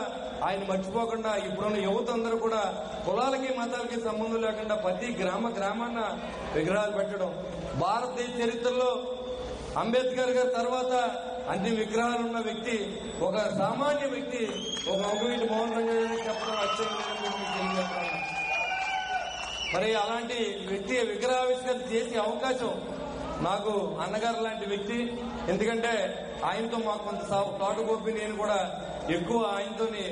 ఆయన మర్చిపోకుండా ఇప్పుడున్న యువత అందరూ కూడా కులాలకి మతాలకి సంబంధం లేకుండా ప్రతి గ్రామాన్న విగ్రహాలు పెట్టడం. భారతదేశ చరిత్రలో అంబేద్కర్ గారి తర్వాత అన్ని విగ్రహాలు ఉన్న వ్యక్తి ఒక సామాన్య వ్యక్తి ఒక అంగవీటి మోహన్ రంగ చెప్పడం అత్యంత. మరి అలాంటి వ్యక్తి విగ్రహావిష్కరణ చేసే అవకాశం నాకు అన్నగారు లాంటి వ్యక్తి, ఎందుకంటే ఆయనతో మాకు కొంత తోటగోపి నేను కూడా ఎక్కువ ఆయనతోనే.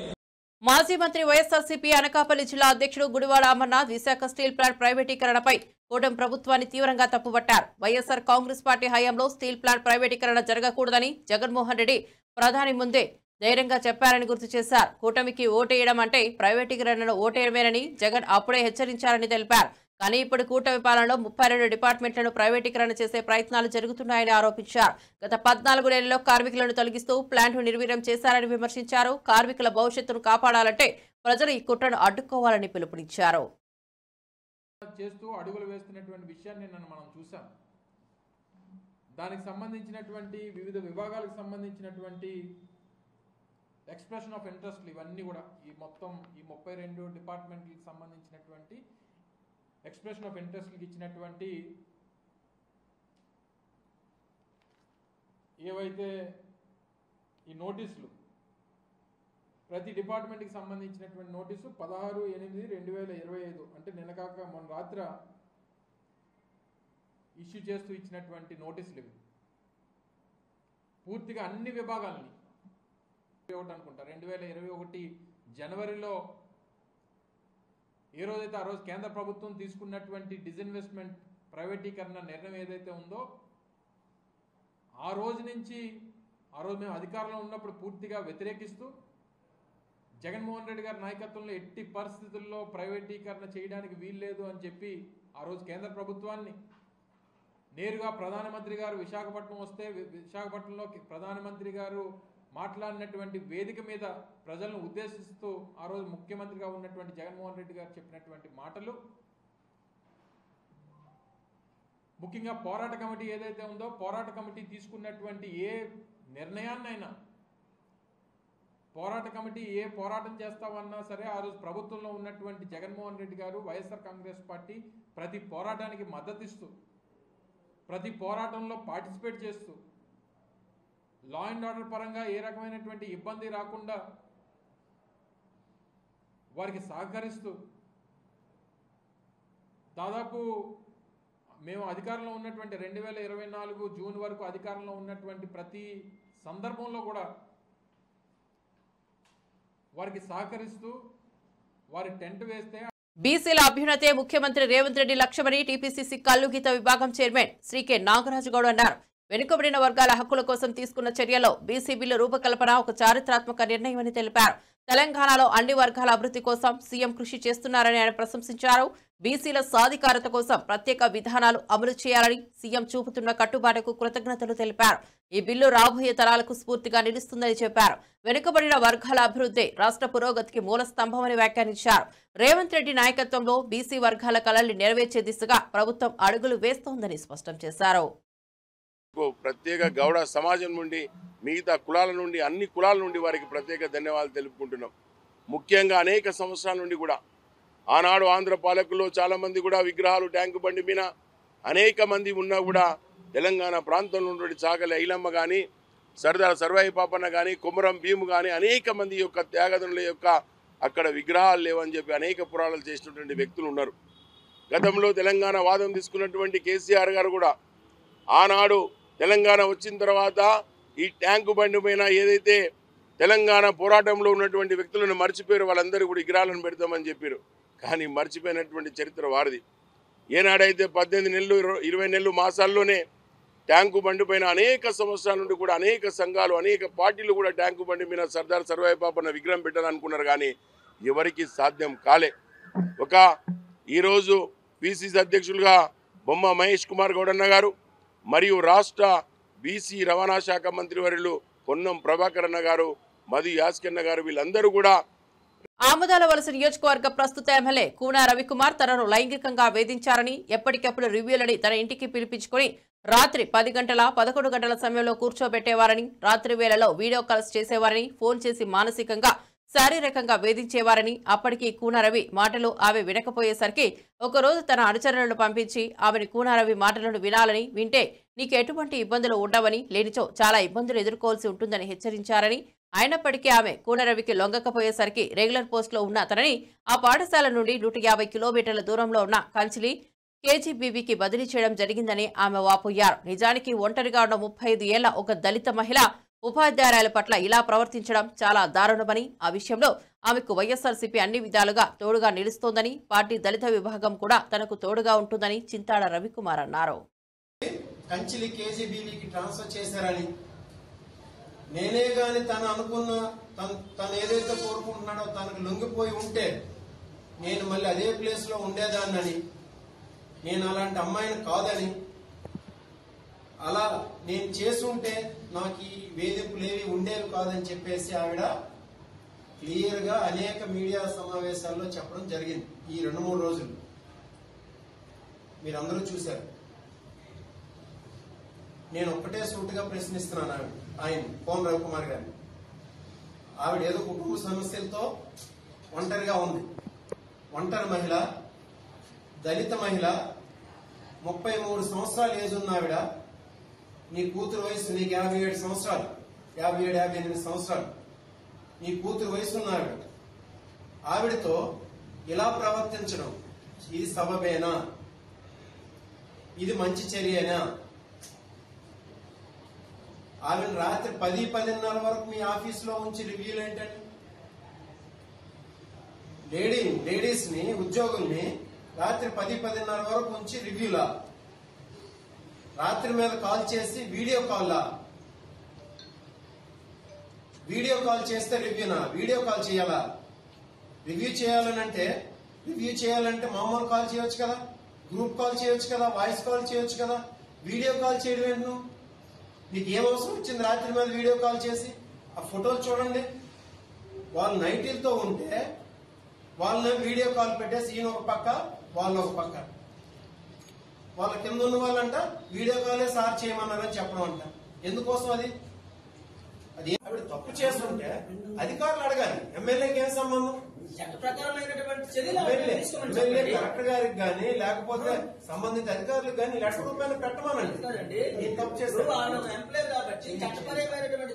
మాజీ మంత్రి వైఎస్ఆర్సీపీ అనకాపల్లి జిల్లా అధ్యక్షుడు గుడివాడ అమర్నాథ్ విశాఖ స్టీల్ ప్లాంట్ ప్రైవేటీకరణపై కూటమి ప్రభుత్వాన్ని తీవ్రంగా తప్పుపట్టారు. వైఎస్ఆర్ కాంగ్రెస్ పార్టీ హయాంలో స్టీల్ ప్లాంట్ ప్రైవేటీకరణ జరగకూడదని జగన్మోహన్ రెడ్డి ప్రధాని ముందే ధైర్యంగా చెప్పారని గుర్తు చేశారు. కూటమికి ఓటేయడం అంటే ప్రైవేటీకరణను ఓటేయడమేనని జగన్ అప్పుడే హెచ్చరించారని తెలిపారు. కానీ ఇప్పుడు కూటమి పాలనలో 32 డిపార్ట్మెంట్లను ప్రైవేటీకరణ చేసే ప్రయత్నాలు జరుగుతున్నాయని ఆరోపించారు. గత 14 నెలల్లో కార్మికులను తొలగిస్తూ ప్లాంట్ను నిర్వీర్యం చేశారని విమర్శించారు. కార్మికుల భవిష్యత్తును కాపాడాలంటే ప్రజలు ఈ కుట్రను అడ్డుకోవాలని పిలుపునిచ్చారు. చేస్తూ అడుగులు వేస్తున్నటువంటి విషయాన్ని మనం చూసాం. దానికి సంబంధించినటువంటి వివిధ విభాగాలకు సంబంధించినటువంటి ఎక్స్ప్రెషన్ ఆఫ్ ఇంట్రెస్ట్లు ఇవన్నీ కూడా ఈ మొత్తం ఈ 32 డిపార్ట్మెంట్లకు సంబంధించినటువంటి ఎక్స్ప్రెషన్ ఆఫ్ ఇంట్రెస్ట్లకు ఇచ్చినటువంటి ఏవైతే ఈ నోటీసులు ప్రతి డిపార్ట్మెంట్కి సంబంధించినటువంటి నోటీసు 16/8/2025 అంటే నిన్న కాక మొన్న రాత్రి ఇష్యూ చేస్తూ ఇచ్చినటువంటి నోటీసులు ఇవి. పూర్తిగా అన్ని విభాగాల్ని అనుకుంటా 2021 జనవరిలో ఏ రోజైతే ఆ రోజు కేంద్ర ప్రభుత్వం తీసుకున్నటువంటి డిజిన్వెస్ట్మెంట్ ప్రైవేటీకరణ నిర్ణయం ఏదైతే ఉందో ఆ రోజు నుంచి ఆ రోజు మేము అధికారంలో ఉన్నప్పుడు పూర్తిగా వ్యతిరేకిస్తూ జగన్మోహన్ రెడ్డి గారి నాయకత్వంలో ఎట్టి పరిస్థితుల్లో ప్రైవేటీకరణ చేయడానికి వీల్లేదు అని చెప్పి ఆ రోజు కేంద్ర ప్రభుత్వాన్ని నేరుగా ప్రధానమంత్రి గారు విశాఖపట్నం వస్తే విశాఖపట్నంలో ప్రధానమంత్రి గారు మాట్లాడినటువంటి వేదిక మీద ప్రజలను ఉద్దేశిస్తూ ఆ రోజు ముఖ్యమంత్రిగా ఉన్నటువంటి జగన్మోహన్ రెడ్డి గారు చెప్పినటువంటి మాటలు, ముఖ్యంగా పోరాట కమిటీ ఏదైతే ఉందో పోరాట కమిటీ తీసుకున్నటువంటి ఏ నిర్ణయాన్నైనా పోరాట కమిటీ ఏ పోరాటం చేస్తామన్నా సరే ఆ రోజు ప్రభుత్వంలో ఉన్నటువంటి జగన్మోహన్ రెడ్డి గారు వైఎస్ఆర్ కాంగ్రెస్ పార్టీ ప్రతి పోరాటానికి మద్దతిస్తూ ప్రతి పోరాటంలో పార్టిసిపేట్ చేస్తూ లా అండ్ ఆర్డర్ పరంగా ఏ రకమైనటువంటి ఇబ్బంది రాకుండా వారికి సహకరిస్తూ దాదాపు మేము అధికారంలో ఉన్నటువంటి 2024 జూన్ వరకు అధికారంలో ఉన్నటువంటి ప్రతి సందర్భంలో కూడా వారికి సహకరిస్తూ వారి టెంట్ వేస్తే బీసీల అభ్యున్నతే ముఖ్యమంత్రి రేవంత్ రెడ్డి లక్ష్యమని టీపీసీసీ కల్లుగీత విభాగం చైర్మన్ శ్రీ కె నాగరాజు గౌడ్ అన్నారు. వెనుకబడిన వర్గాల హక్కుల కోసం తీసుకున్న చర్యలో బీసీ బిల్లు రూపకల్పన ఒక చారిత్రాత్మక నిర్ణయమని తెలిపారు. తెలంగాణలో అన్ని వర్గాల అభివృద్ధి కోసం సీఎం కృషి చేస్తున్నారని ఆయన ప్రశంసించారు. బీసీల సాధికారత కోసం ప్రత్యేక విధానాలు అమలు చేయాలని సీఎం చూపుతున్న కట్టుబాటుకు కృతజ్ఞతలు తెలిపారు. ఈ బిల్లు రాబోయే తరాలకు స్ఫూర్తిగా నిలుస్తుందని చెప్పారు. వెనుకబడిన వర్గాల అభివృద్ధి రాష్ట్ర పురోగతికి మూల స్తంభమని వ్యాఖ్యానించారు. రేవంత్ రెడ్డి నాయకత్వంలో బీసీ వర్గాల కలల్ని నెరవేర్చే దిశగా ప్రభుత్వం అడుగులు వేస్తోందని స్పష్టం చేశారు. ప్రత్యేక గౌడ సమాజం నుండి మిగతా కులాల నుండి అన్ని కులాల నుండి వారికి ప్రత్యేక ధన్యవాదాలు తెలుపుకుంటున్నాం. ముఖ్యంగా అనేక సంవత్సరాల నుండి కూడా ఆనాడు ఆంధ్ర పాలకుల్లో చాలామంది కూడా విగ్రహాలు ట్యాంకు బండి మీద అనేక మంది ఉన్నా కూడా తెలంగాణ ప్రాంతంలో ఉన్నటువంటి చాకలి ఐలమ్మ కానీ సర్దార్ సర్వాయి పాపన్న కానీ కొమరం భీము కానీ అనేక మంది యొక్క త్యాగదనుల యొక్క అక్కడ విగ్రహాలు లేవని చెప్పి అనేక పురాణాలు చేసినటువంటి వ్యక్తులు ఉన్నారు. గతంలో తెలంగాణ వాదం తీసుకున్నటువంటి కేసీఆర్ గారు కూడా ఆనాడు తెలంగాణ వచ్చిన తర్వాత ఈ ట్యాంకు బండి పైన ఏదైతే తెలంగాణ పోరాటంలో ఉన్నటువంటి వ్యక్తులను మర్చిపోయారు వాళ్ళందరూ కూడా విగ్రహాలను పెడతామని చెప్పారు. కానీ మర్చిపోయినటువంటి చరిత్ర వారిది. ఏనాడైతే 18 నెలలు 20 నెలలు మాసాల్లోనే ట్యాంకు బండి పైన అనేక సంవత్సరాల నుండి కూడా అనేక సంఘాలు అనేక పార్టీలు కూడా ట్యాంకు బండి మీద సర్దార్ సర్వాయి పాపన్న విగ్రహం పెట్టాలనుకున్నారు. కానీ ఎవరికి సాధ్యం కాలే. ఈరోజు పిసిసి అధ్యక్షులుగా బొమ్మ మహేష్ కుమార్ గౌడన్న గారు మరియు రాష్ట్ర బీసీ రవాణా శాఖ మంత్రివర్యులు పొన్నం ప్రభాకర్ అన్న గారు మధు యాస్కన్న గారు వీళ్ళందరూ కూడా ఆముదాల వలస నియోజకవర్గ ప్రస్తుత ఎమ్మెల్యే కూనా రవికుమార్ తనను లైంగికంగా వేధించారని ఎప్పటికప్పుడు రివ్యూలని తన ఇంటికి పిలిపించుకుని రాత్రి 10 గంటల 11 గంటల సమయంలో కూర్చోబెట్టేవారని, రాత్రి వేళలో వీడియో కాల్స్ చేసేవారని, ఫోన్ చేసి మానసికంగా శారీరకంగా వేధించేవారని, అప్పటికి కూనారవి మాటలు ఆమె వినకపోయేసరికి ఒకరోజు తన అనుచరులను పంపించి ఆమెను కూనారవి మాటలను వినాలని, వింటే నీకు ఎటువంటి ఇబ్బందులు ఉండవని, లేనిచో చాలా ఇబ్బందులు ఎదుర్కోవాల్సి ఉంటుందని హెచ్చరించారని, అయినప్పటికీ ఆమె కూనరవికి లొంగకపోయేసరికి రెగ్యులర్ పోస్టులో ఉన్న అతనిని ఆ పాఠశాల నుండి 150 కిలోమీటర్ల దూరంలో ఉన్న కంచిలి కేజీబీబీకి బదిలీ చేయడం జరిగిందని ఆమె వాపోయారు. నిజానికి ఒంటరిగా ఉన్న 35 ఏళ్ల ఒక దళిత మహిళ ఉపాధ్యాయురాల పట్ల ఇలా ప్రవర్తించడం చాలా దారుణమని, ఆ విషయంలో ఆమెకు వైఎస్ఆర్సీపీ అన్ని విధాలుగా తోడుగా నిలుస్తోందని, పార్టీ దళిత విభాగం కూడా తనకు తోడుగా ఉంటుందని చింతాడ రవికుమార్ అన్నారు. కంచిలి కేజీబీవీకి ట్రాన్స్ఫర్ చేశారని, నేనే గాని తను అనుకున్న తను ఏదైతే కోరుకుంటున్నాడో తనకు లొంగిపోయి ఉంటే నేను మళ్ళీ అదే ప్లేస్ లో ఉండేదాన్నని, నేను అలాంటి అమ్మాయిని కాదని, అలా నేను చేసుంటే నాకు ఈ వేధింపులేవి ఉండేవి కాదని చెప్పేసి ఆవిడ క్లియర్ గా అనేక మీడియా సమావేశాల్లో చెప్పడం జరిగింది. ఈ 2-3 రోజులు మీరందరూ చూశారు. నేను ఒక్కటే సూటిగా ప్రశ్నిస్తున్నాను ఆయన కోన రవికుమార్ గారిని. ఆవిడ ఏదో కుటుంబ సమస్యలతో ఒంటరిగా ఉంది, ఒంటరి మహిళ, దళిత మహిళ, 33 సంవత్సరాలు ఏజ్ ఉన్న ఆవిడ. నీ కూతురు వయసు నీకు 57 సంవత్సరాలు, 57-58 సంవత్సరాలు. నీ కూతురు వయసు ఉన్న ఆవిడ, ఆవిడతో ఇలా ప్రవర్తించడం ఇది సబబేనా? ఇది మంచి చర్యేనా? ఆవిడ రాత్రి 10-10:30 వరకు మీ ఆఫీసులో ఉంచి రివ్యూలు ఏంటండి? లేడీస్ ని, ఉద్యోగుల్ని రాత్రి 10-10:30 వరకు ఉంచి రివ్యూలా? రాత్రి మీద కాల్ చేసి వీడియో కాల్లా? వీడియో కాల్ చేస్తే రివ్యూనా? వీడియో కాల్ చేయాలా? రివ్యూ చేయాలంటే మామూలు కాల్ చేయొచ్చు కదా, గ్రూప్ కాల్ చేయొచ్చు కదా, వాయిస్ కాల్ చేయొచ్చు కదా. వీడియో కాల్ చేయడం ఏంటి? నువ్వు నీకు ఏం అవసరం వచ్చింది రాత్రి మీద వీడియో కాల్ చేసి? ఆ ఫోటోలు చూడండి. వాళ్ళు నైటీలతో ఉంటే వాళ్ళని వీడియో కాల్ పెట్టేసి ఈయన ఒక పక్క వాళ్ళు ఒక పక్క, వాళ్ళ కింద ఉన్న వాళ్ళంట వీడియో కాలే సార్ చేయమన్నారని చెప్పడం అంట. ఎందుకోసం అది ఆవిడ తప్పు చేస్తుంటే అధికారులు అడగాలి. ఎమ్మెల్యేకి ఏం సంబంధం? ఎమ్మెల్యే కలెక్టర్ గారికి గానీ లేకపోతే సంబంధిత అధికారులకు గానీ ₹1,00,000 పెట్టమనండి. నేను తప్పు చేస్తాను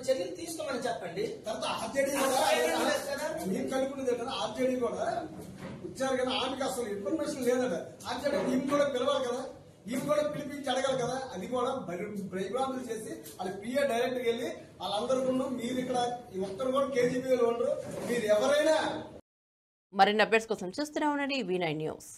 చర్యలు తీసుకోమని చెప్పండి. తర్వాత ఆర్జేడీ కూడా వచ్చారు కదా, ఆమెకి అసలు ఇన్ఫర్మేషన్ లేదట. ఆర్జేడీ ఈమె కూడా పిలవాలి కదా, ఈమె కూడా పిలిపించి అడగాలి కదా. అది కూడా భయభ్రాంతులు చేసి వాళ్ళ పిఏ డైరెక్ట్ వెళ్ళి వాళ్ళందరికీ మీరు ఇక్కడ ఒక్కరు కూడా కేజీబీలో ఉండరు, మీరు ఎవరైనా. మరిన్ని అప్డేట్స్ కోసం చూస్తూనే ఉండండి V9 న్యూస్.